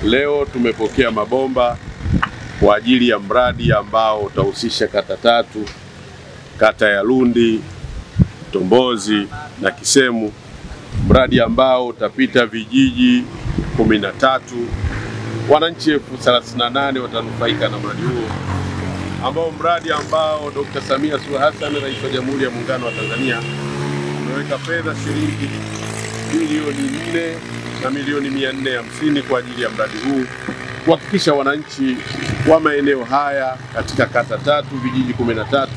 Leo tumepokea mabomba kwa ajili ya mradi ambao utahusisha kata tatu, kata ya Lundi, Mtombozi na Kisemu, mradi ambao utapita vijiji 13. Wananchi 38,000 watanufaika na mradi huo, mradi ambao Dr. Samia Suluhu Hassan, Rais wa Jamhuri ya Muungano wa Tanzania, ameweka fedha shilingi bilioni 4 na milioni 450 kwa ajili ya mradi huu, kuhakikisha wananchi wa maeneo haya katika kata tatu, vijiji 13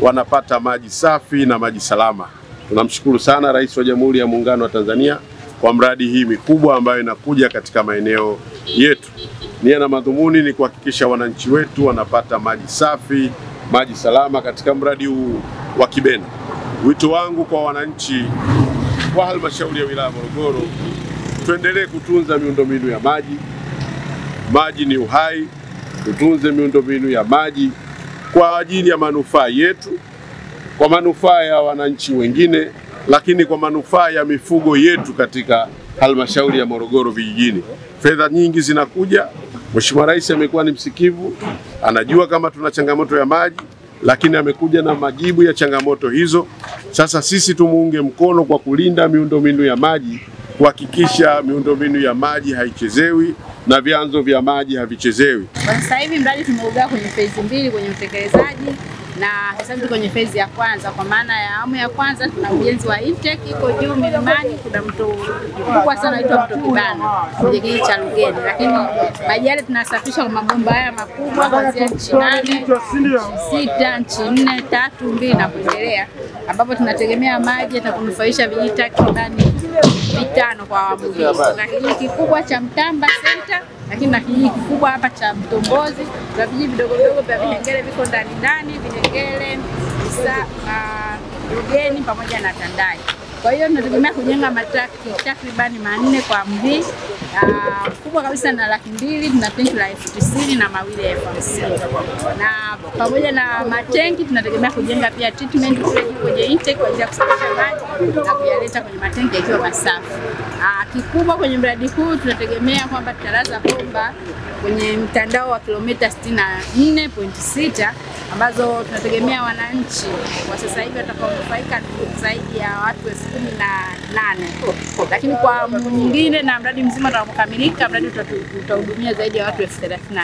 wanapata maji safi na maji salama. Tunamshukuru sana Rais wa Jamhuri ya Muungano wa Tanzania kwa mradi hii mikubwa ambayo inakuja katika maeneo yetu. Nia na madhumuni ni kuhakikisha wananchi wetu wanapata maji safi, maji salama katika mradi huu wa Kibena. Wito wangu kwa wananchi wa halmashauri ya wilaya Morogoro, tuendelee kutunza miundombinu ya maji. Maji ni uhai. Tutunze miundombinu ya maji kwa ajili ya manufaa yetu, kwa manufaa ya wananchi wengine, lakini kwa manufaa ya mifugo yetu katika halmashauri ya Morogoro vijijini. Fedha nyingi zinakuja. Mheshimiwa Rais amekuwa ni msikivu, anajua kama tuna changamoto ya maji, lakini amekuja na majibu ya changamoto hizo. Sasa sisi tumuunge mkono kwa kulinda miundombinu ya maji, kuhakikisha miundombinu ya maji haichezewi na vyanzo vya maji havichezewi. Kwa sasa hivi mradi tumeugawa kwenye phase 2 kwenye utekelezaji, na sasa hivi kwenye phase ya kwanza, kwa maana ya awamu ya kwanza tuna ujenzi wa intake iko juu milimani. Kuna mto mkubwa sana unaitwa Mto Kibana kwenye kijiji cha Lugeni, lakini maji yale tunasafisha kwa mabomba haya makubwa kuanzia nchi 8, 6, nchi 4, 3, 2 na kuendelea, ambapo tunategemea maji yatakunufaisha vijiji takribani 5 kwa awamu hii. Na kijiji kikubwa cha Mtamba Center, lakini na kijiji kikubwa hapa cha Mtombozi, na vijiji vidogo vidogo vya Vihengele viko ndani, Vihengele, Lugeni pamoja na Tandai. Kwa hiyo tunategemea kujenga matraki takribani 4 kwa awamu hii. Kubwa kabisa na 200,000, tuna tenki la 90,000 na mawili ya 50,000. Na pamoja na matenki tunategemea kujenga pia treatment kwenye intake kwa ajili ya kusafisha maji na kuyaleta kwenye matenki yakiwa masafi. Kikubwa kwenye mradi huu tunategemea kwamba tutalaza bomba kwenye mtandao wa kilomita 64.6 ambazo tunategemea wananchi kwa sasa hivi watakaonufaika zaidi ya watu 18,000. Lakini kwa nyingine na mradi mzima utakapokamilika, mradi utahudumia zaidi ya watu 30,000.